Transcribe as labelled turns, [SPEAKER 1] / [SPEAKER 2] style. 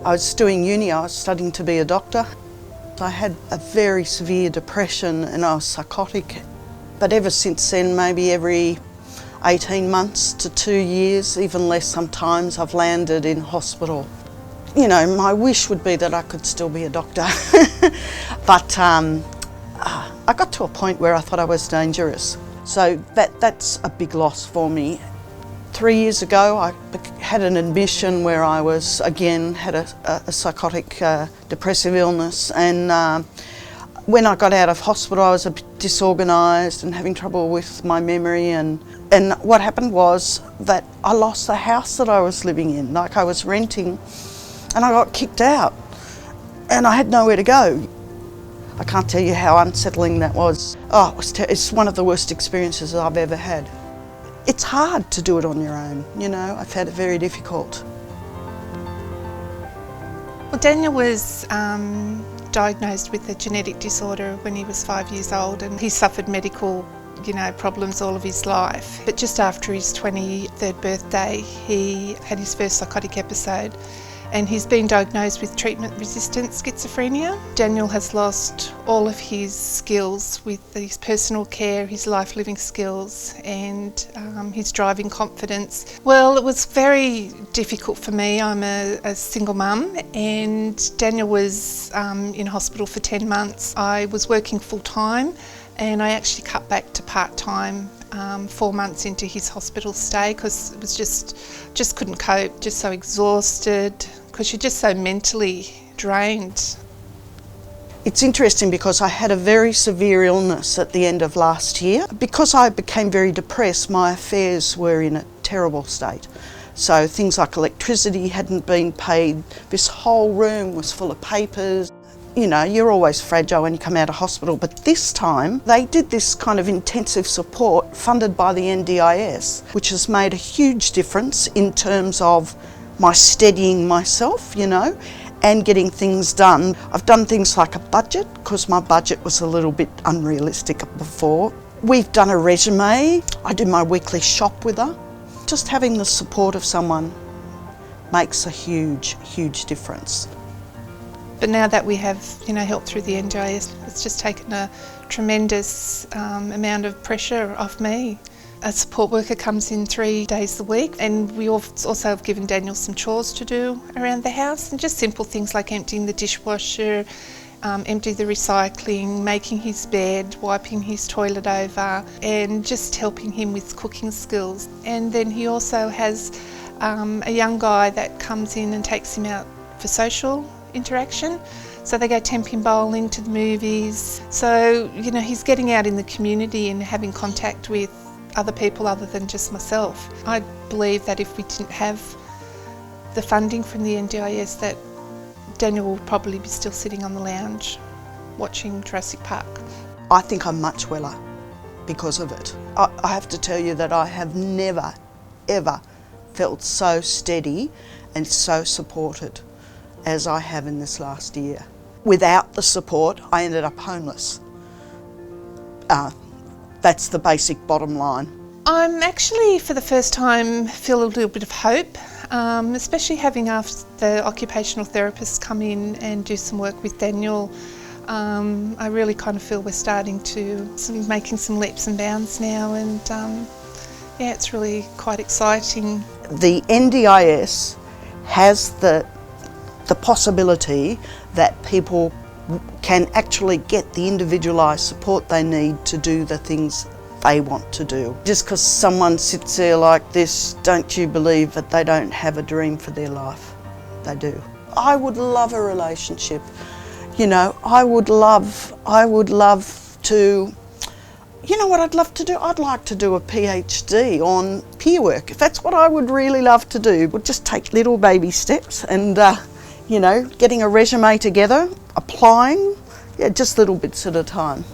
[SPEAKER 1] I was doing uni, I was studying to be a doctor. I had a very severe depression and I was psychotic. But ever since then, maybe every 18 months to 2 years, even less sometimes, I've landed in hospital. You know, my wish would be that I could still be a doctor. But I got to a point where I thought I was dangerous. So that's a big loss for me. 3 years ago, I had an admission where I was, again, had a psychotic depressive illness, and when I got out of hospital I was a bit disorganised and having trouble with my memory, and what happened was that I lost the house that I was living in. Like, I was renting and I got kicked out and I had nowhere to go. I can't tell you how unsettling that was. Oh, it's one of the worst experiences I've ever had. It's hard to do it on your own, you know. I found it very difficult.
[SPEAKER 2] Well, Daniel was diagnosed with a genetic disorder when he was 5 years old, and he suffered medical, problems all of his life. But just after his 23rd birthday, he had his first psychotic episode, and he's been diagnosed with treatment-resistant schizophrenia. Daniel has lost all of his skills with his personal care, his life-living skills, and his driving confidence. Well, it was very difficult for me. I'm a single mum, and Daniel was in hospital for 10 months. I was working full-time, and I actually cut back to part-time 4 months into his hospital stay, because it was just couldn't cope, just so exhausted, because you're just so mentally drained.
[SPEAKER 1] It's interesting because I had a very severe illness at the end of last year. Because I became very depressed, my affairs were in a terrible state. So things like electricity hadn't been paid, this whole room was full of papers. You know, you're always fragile when you come out of hospital, but this time they did this kind of intensive support funded by the NDIS, which has made a huge difference in terms of my steadying myself, and getting things done. I've done things like a budget, because my budget was a little bit unrealistic before. We've done a resume. I do my weekly shop with her. Just having the support of someone makes a huge, huge difference.
[SPEAKER 2] But now that we have, help through the NDIS, it's just taken a tremendous amount of pressure off me. A support worker comes in 3 days a week, and we also have given Daniel some chores to do around the house, and just simple things like emptying the dishwasher, empty the recycling, making his bed, wiping his toilet over, and just helping him with cooking skills. And then he also has a young guy that comes in and takes him out for social interaction. So they go 10-pin bowling, to the movies. So, he's getting out in the community and having contact with other people other than just myself. I believe that if we didn't have the funding from the NDIS, that Daniel will probably be still sitting on the lounge watching Jurassic Park.
[SPEAKER 1] I think I'm much weller because of it. I have to tell you that I have never, ever felt so steady and so supported as I have in this last year. Without the support, I ended up homeless. That's the basic bottom line.
[SPEAKER 2] I'm actually, for the first time, feel a little bit of hope, especially having asked the occupational therapists come in and do some work with Daniel. I really kind of feel we're starting to making some leaps and bounds now, and it's really quite exciting.
[SPEAKER 1] The NDIS has the possibility that people can actually get the individualised support they need to do the things they want to do. Just because someone sits there like this, don't you believe that they don't have a dream for their life? They do. I would love a relationship. I would love to, what I'd love to do? I'd like to do a PhD on peer work. That's what I would really love to do. We'll just take little baby steps and getting a resume together, applying, just little bits at a time.